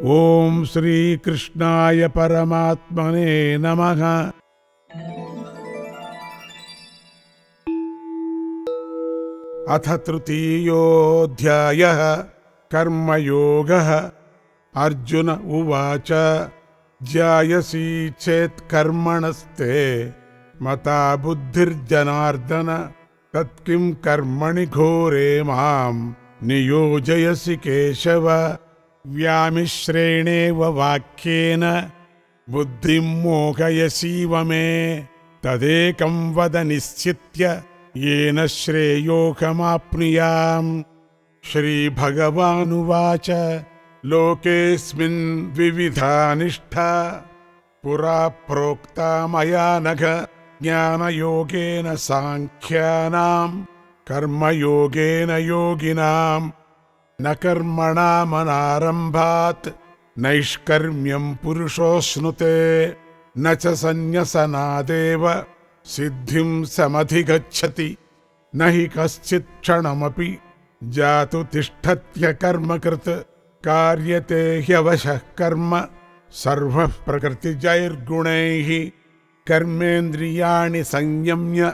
ఓం శ్రీకృష్ణాయ పరమాత్మనే నమః. అథ తృతీయోऽధ్యాయః కర్మయోగః. అర్జున ఉవాచ జ్యాయసి చేత్ కర్మణస్తే మతా బుద్ధిర్జనార్దన తత్కిం కర్మణి ఘోరే మాం నియోజయసి కేశవ. వ్యామిశ్రేణేవ వాక్యేన బుద్ధిం మోహయసీవ మే తదేకం వద నిశ్చిత్య येन श्रेयोऽहमाप्नुयाम्. श्रीभगवानुवाच लोकेऽस्मिन् विविधा निष्ठा पुरा प्रोक्ता मया नघ ज्ञानयोगेन साङ्ख्यानाम् कर्मयोगेन योगिनाम्. न कर्मणामनारम्भात् नैष्कर्म्यम् पुरुषोऽश्नुते न च सन्न्यसनादेव सिद्धिं समधिगच्छति. न हि कश्चित् क्षणमपि जातु तिष्ठत्य कर्मकृत् कार्यते ह्यवशः कर्म सर्वः प्रकृतिजैर्गुणैः. कर्मेन्द्रियाणि संयम्य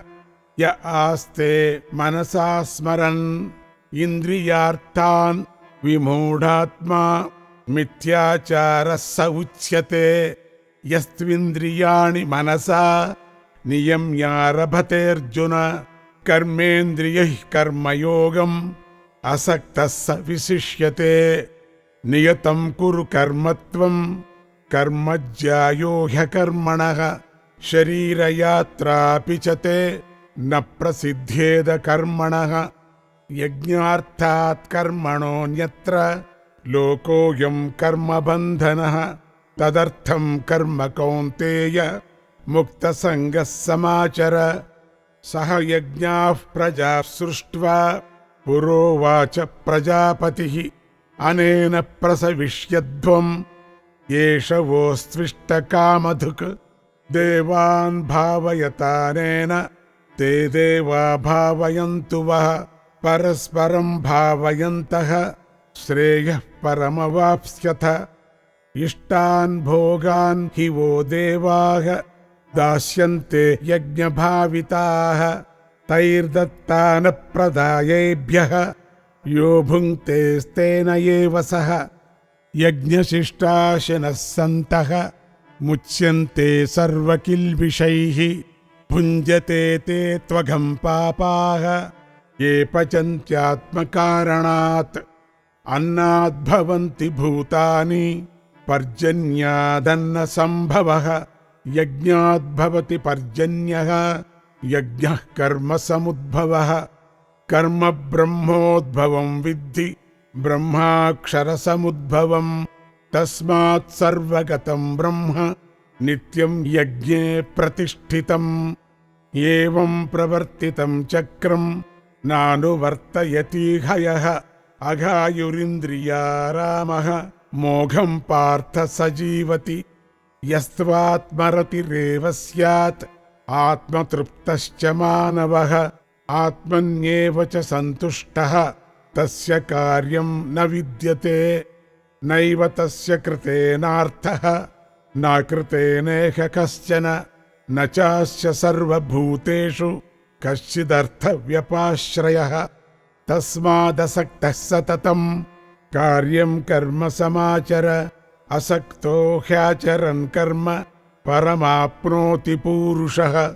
य आस्ते मनसा स्मरन् इन्द्रियार्थान् विमूढात्मा मिथ्याचारः स उच्यते. यस्त्विन्द्रियाणि मनसा नियम्यारभतेऽर्जुन कर्मेन्द्रियैः कर्मयोगम् असक्तः स विशिष्यते. नियतं कुरु कर्मत्वं कर्मज्यायो ह्यकर्मणः शरीरयात्रापि च ते न प्रसिद्ध्येद कर्मणः. यज्ञार्थात् कर्मणोऽन्यत्र लोकोऽयं कर्मबन्धनः. तदर्थं कर्म कौन्तेय मुक्तसङ्गः समाचर. सह यज्ञाः प्रजा सृष्ट्वा पुरोवाच प्रजापतिः अनेन प्रसविष्यध्वम् एष वोस्त्विष्टकामधुक्. देवान् भावयतानेन ते देवा भावयन्तु वः. परस्परं भावयन्तः श्रेयः परमवाप्स्यथ. इष्टान् भोगान् हि वो देवाः दास्यन्ते यज्ञभाविताः. तैर्दत्तानप्रदायेभ्यः यो भुङ्क्तेस्तेन एव सः. यज्ञशिष्टाशिनः सन्तः मुच्यन्ते सर्वकिल्बिषैः. भुञ्जते ते त्वघं पापाः ये पचन्त्यात्मकारणात्. अन्नाद्भवन्ति भूतानि पर्जन्यादन्नसम्भवः. यज्ञाद्भवति पर्जन्यः यज्ञः कर्मसमुद्भवः. कर्म ब्रह्मोद्भवं विद्धि ब्रह्माक्षरसमुद्भवम्. तस्मात् सर्वगतं ब्रह्म नित्यं यज्ञे प्रतिष्ठितम्. एवं प्रवर्तितं चक्रं नानुवर्तयतीह अघायुरिन्द्रियारामः मोघं पार्थ सजीवति. यस्त्वात्मरतिरेव स्यात् आत्मतृप्तश्च मानवः. आत्मन्येव च सन्तुष्टः तस्य कार्यं न विद्यते. नैव तस्य कृतेनार्थः न कृतेनेह कश्चन. न चास्य सर्वभूतेषु कश्चिदर्थव्यपाश्रयः. तस्मादसक्तः सततं कार्यं कर्म समाचर. असक्तो ह्याचरन् कर्म परमाप्नोति पूरुषः.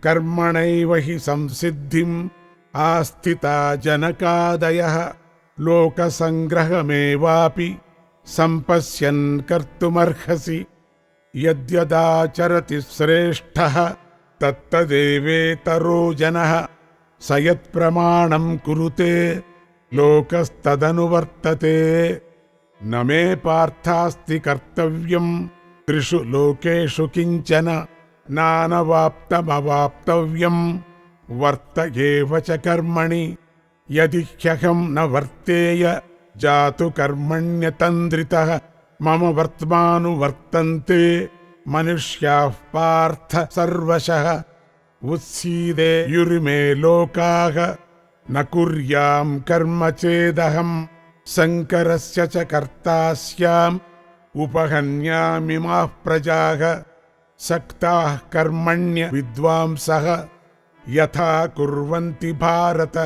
कर्मणैव हि संसिद्धिम् आस्थिता जनकादयः. लोकसङ्ग्रहमेवापि सम्पश्यन् कर्तुमर्हसि. यद्यदाचरति श्रेष्ठः तत्तदेवेतरो जनः. स यत्प्रमाणं कुरुते लोकस्तदनुवर्तते. न मे पार्थास्ति कर्तव्यं त्रिषु लोकेषु किञ्चन. नानवाप्तमवाप्तव्यं वर्त एव च कर्मणि. यदि ह्यहं न वर्तेय जातु कर्मण्यतन्द्रितः. मम वर्त्मानुवर्तन्ते मनुष्याः पार्थ सर्वशः. उत्सीदेयुरिमे लोकाः न कुर्यां कर्म चेदहम्. शङ्करस्य च कर्ता स्याम् उपहन्यामिमाः प्रजाः सक्ताः कर्मण्य विद्वांसः यथा कुर्वन्ति भारत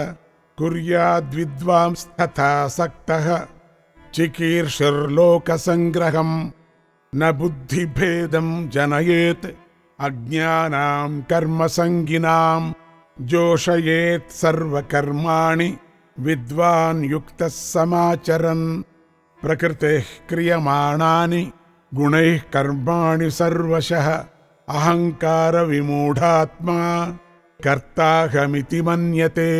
कुर्याद्विद्वांस्तथा सक्तः चिकीर्षुर्लोकसङ्ग्रहं न बुद्धिभेदं जनयेत् अज्ञानां कर्मसङ्गिनां जोषयेत् सर्वकर्माणि विद्वान् युक्तः समाचरन् प्रकृतेः क्रियमाणानि गुणैः कर्माणि सर्वशः अहङ्कारविमूढात्मा कर्ताहमिति मन्यते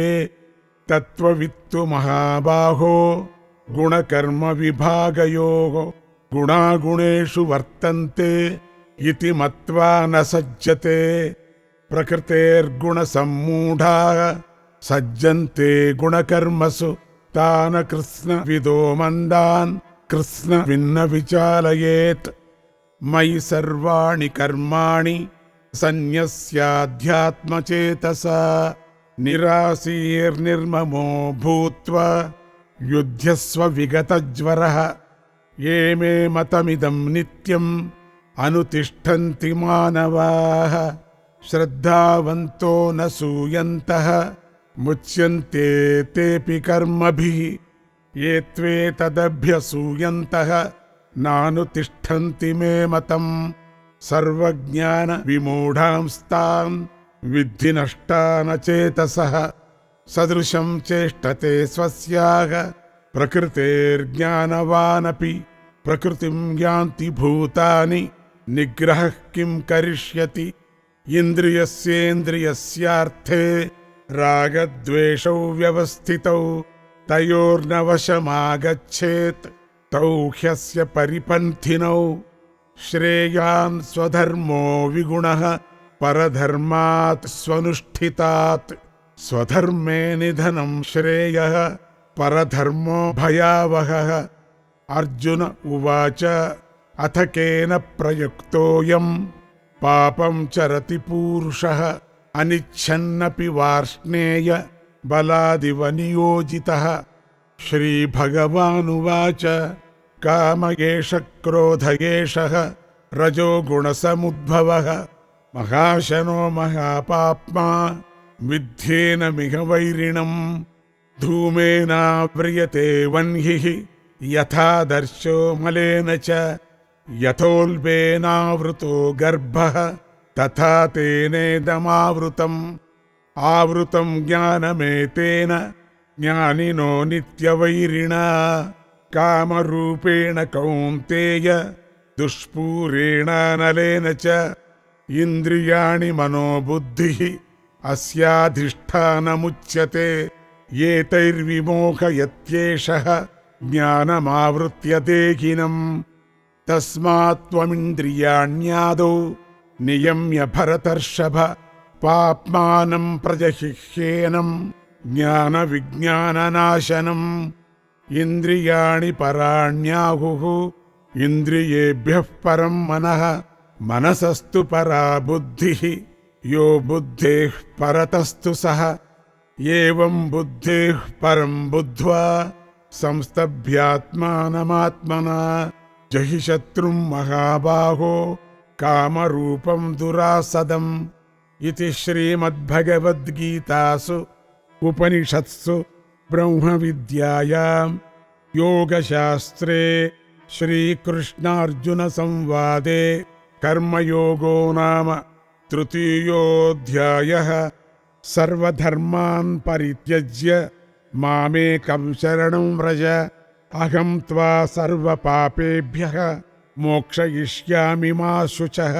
तत्त्ववित्तु महाबाहो गुणकर्मविभागयोः गुणागुणेषु वर्तन्ते इति मत्वा न सज्जते प्रकृतेर्गुणसम्मूढाः सज्जन्ते गुणकर्मसु तान् कृत्स्नविदो मन्दान् कृत्स्नविन्न विचालयेत् मयि सर्वाणि कर्माणि सन्न्यस्याध्यात्मचेतसा निराशीर्निर्ममो भूत्वा युध्यस्व विगतज्वरः ये मे मतमिदं नित्यम् अनुतिष्ठन्ति मानवाः श्रद्धावन्तो न सूयन्तः मुच्यन्ते तेऽपि कर्मभिः ये त्वेतदभ्यसूयन्तः नानुतिष्ठन्ति मे मतम् सर्वज्ञानविमूढांस्तान् विद्धि नष्टानचेतसः सदृशं चेष्टते स्वस्याः प्रकृतेर्ज्ञानवानपि प्रकृतिं यान्ति भूतानि निग्रहः किं करिष्यति इन्द्रियस्येन्द्रियस्यार्थे रागद्वेषौ व्यवस्थितौ तयोर्न वशमागच्छेत् तौ ह्यस्य परिपन्थिनौ श्रेयान् स्वधर्मो विगुणः परधर्मात् स्वनुष्ठितात् स्वधर्मे निधनं श्रेयः परधर्मो भयावहः अर्जुन उवाच अथ केन प्रयुक्तोऽयं पापं चरति पूरुषः अनिच्छन्नपि वार्ष्णेय बलादिव नियोजितः श्रीभगवानुवाच काम एष क्रोध एषः रजो गुणसमुद्भवः महाशनो महापाप्मा विद्धेनमिह वैरिणम् धूमेनाव्रियते वह्निः यथादर्शो मलेन च यथोल्बेनावृतो गर्भः तथा तेनेदमावृतम् आवृतं ज्ञानमेतेन ज्ञानिनो नित्यवैरिणा कामरूपेण कौन्तेय दुष्पूरेणानलेन च इन्द्रियाणि मनोबुद्धिः अस्याधिष्ठानमुच्यते एतैर्विमोहयत्येषः ज्ञानमावृत्य देहिनम् तस्मात् त्वमिन्द्रियाण्यादौ नियम्य भरतर्षभ पाप्मानं प्रजहिह्येनं ज्ञानविज्ञाननाशनम् इन्द्रियाणि पराण्याहुः इन्द्रियेभ्यः परं मनः मनसस्तु परा बुद्धिः यो बुद्धेः परतस्तु सः एवं बुद्धेः परं बुद्ध्वा संस्तभ्यात्मानमात्मना जहि शत्रुं महाबाहो कामरूपं दुरासदम् इति श्रीमद्भगवद्गीतासु उपनिषत्सु ब्रह्मविद्यायां योगशास्त्रे श्रीकृष्णार्जुनसंवादे कर्मयोगो नाम तृतीयोऽध्यायः सर्वधर्मान् परित्यज्य मामेकं शरणं व्रज अहं त्वा सर्वपापेभ्यः मोक्षयिष्यामि मा शुचः।